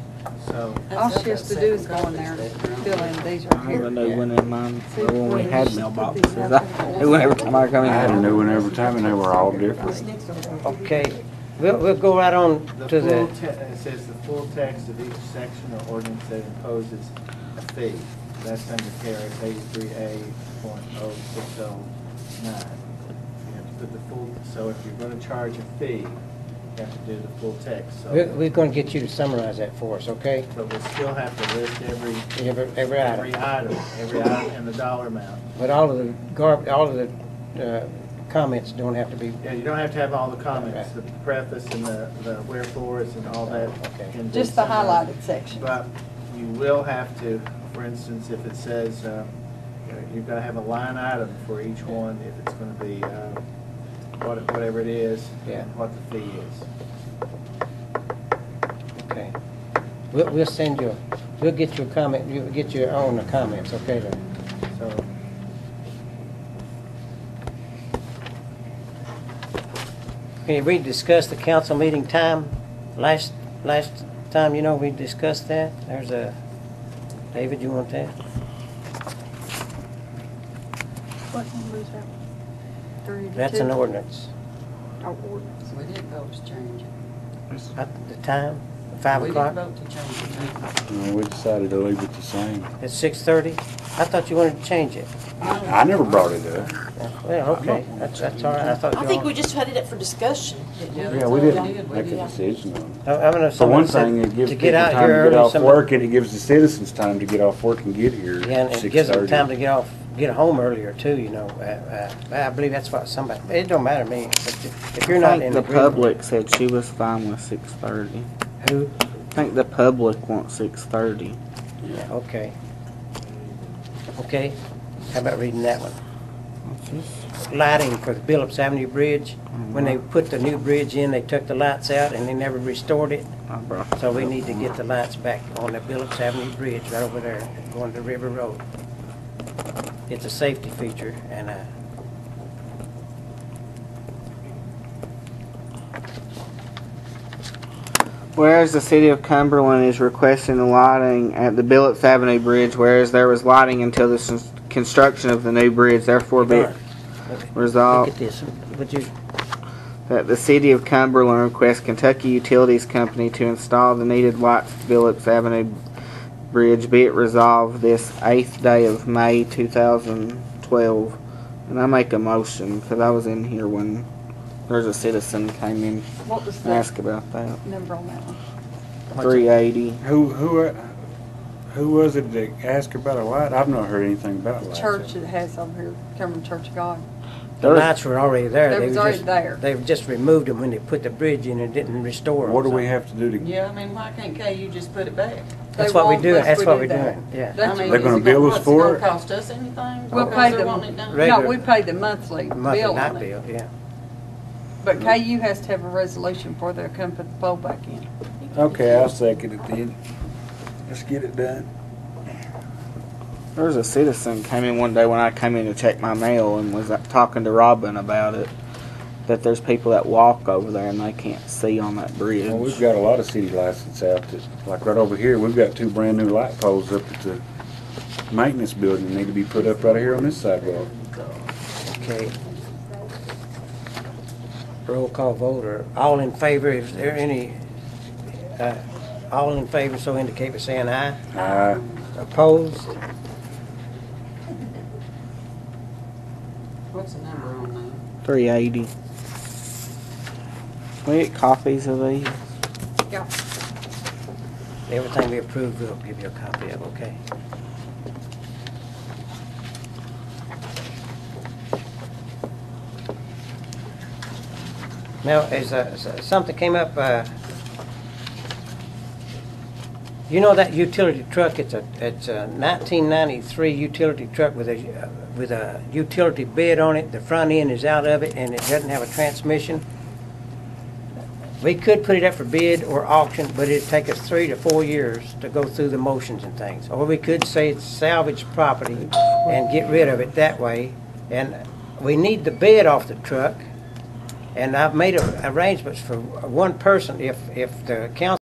So, All she has to do is go in there and fill in, these are I have here. a new one in mine See, when we had put these mailboxes. alphabetical I knew every time I come in. I had a new one every time, and they were all different. Okay, We'll go right on to It the, says the full text of each section or ordinance that imposes a fee. That's under KRS 83A.0609. You have to put the full, so if you're gonna charge a fee, you have to do the full text, so. we're gonna get you to summarize that for us, okay? But we still have to list every Every item. item and the dollar amount. But all of the all of the comments don't have to be, Yeah, you don't have to have all the comments, the preface and the wherefores and all that. Okay. can be Just the summarized. highlighted section. But you will have to, for instance, if it says, you've got to have a line item for each one, if it's going to be whatever it is, Yeah. and what the fee is. okay. We'll send you, we'll get you a comment, you'll get your own comments, okay? then? So, Okay, we discussed the council meeting time. Last time, you know, we discussed that. There's a, David, you want that? What number is that? 3 to That's 2? an ordinance. Oh, ordinance. We didn't vote to change it. The time, 5 We o'clock? didn't vote to change it. No, we decided to leave it the same. At 6:30? I thought you wanted to change it. I never brought it up. Well, okay, that's all right. I thought I you think all. we just had it up for discussion. Yeah, that's we all didn't make a did. decision on it. I'm gonna. For one somebody thing, said it gives to people get out time here to get early, off somebody- work, and it gives the citizens time to get off work and get here Yeah, and at it gives them 6:30. time to get home earlier too. You know, I believe that's what somebody. It don't matter to me. But if you're I not think in the agreement- public said she was fine with 6:30. Who? I think the public wants 6:30. Yeah, okay. Okay. How about reading that one? Lighting for the Billups Avenue Bridge. When they put the new bridge in, they took the lights out and they never restored it. I brought So we need to get the lights back on the Billups Avenue Bridge right over there, going to River Road. It's a safety feature, and Whereas the city of Cumberland is requesting the lighting at the Billups Avenue Bridge, whereas there was lighting until the construction of the new bridge, therefore be it look resolved at this. Would you? that the city of Cumberland requests Kentucky Utilities Company to install the needed lights at the Billups Avenue Bridge. Be it resolved this 8th day of May 2012. And I make a motion because I was in here when there's a citizen came in What was and the asked about that. number on that one? 380. Who was it that asked about a light? I've not heard anything about lights. Church that has over here, Cumberland Church of God. The lights were already there. They was already just, there. They've just removed them when they put the bridge in and didn't restore them. What do we so. have to do to? Yeah, I mean, why can't KU just put it back? That's They what we won't do. unless That's we what do we're that. doing. Yeah. That's I mean, They're gonna is bill us what's it for gonna it? cost us anything? We'll Because pay they're the, wanting it done? Regular- no, we pay the monthly Monthly bill night on it. bill, yeah. But KU has to have a resolution before they'll come put the pole back in. Okay, I'll second it then. Let's get it done. There was a citizen came in one day when I came in to check my mail and was talking to Robin about it. That there's people that walk over there and they can't see on that bridge. Well, we've got a lot of city license out that, like right over here, we've got 2 brand new light poles up at the maintenance building that need to be put up right here on this sidewalk. Okay. Roll call vote, or all in favor, is there any, all in favor, so indicate by saying aye. Opposed? What's the number on that? 380. We get copies of these. Yeah. Everything we approve, we'll give you a copy of, okay? Now, something came up, you know that utility truck, it's a 1993 utility truck with a utility bed on it. The front end is out of it and it doesn't have a transmission. We could put it up for bid or auction, but it'd take us 3 to 4 years to go through the motions and things. Or we could say it's salvage property and get rid of it that way. And we need the bed off the truck. And I've made arrangements for one person. If the council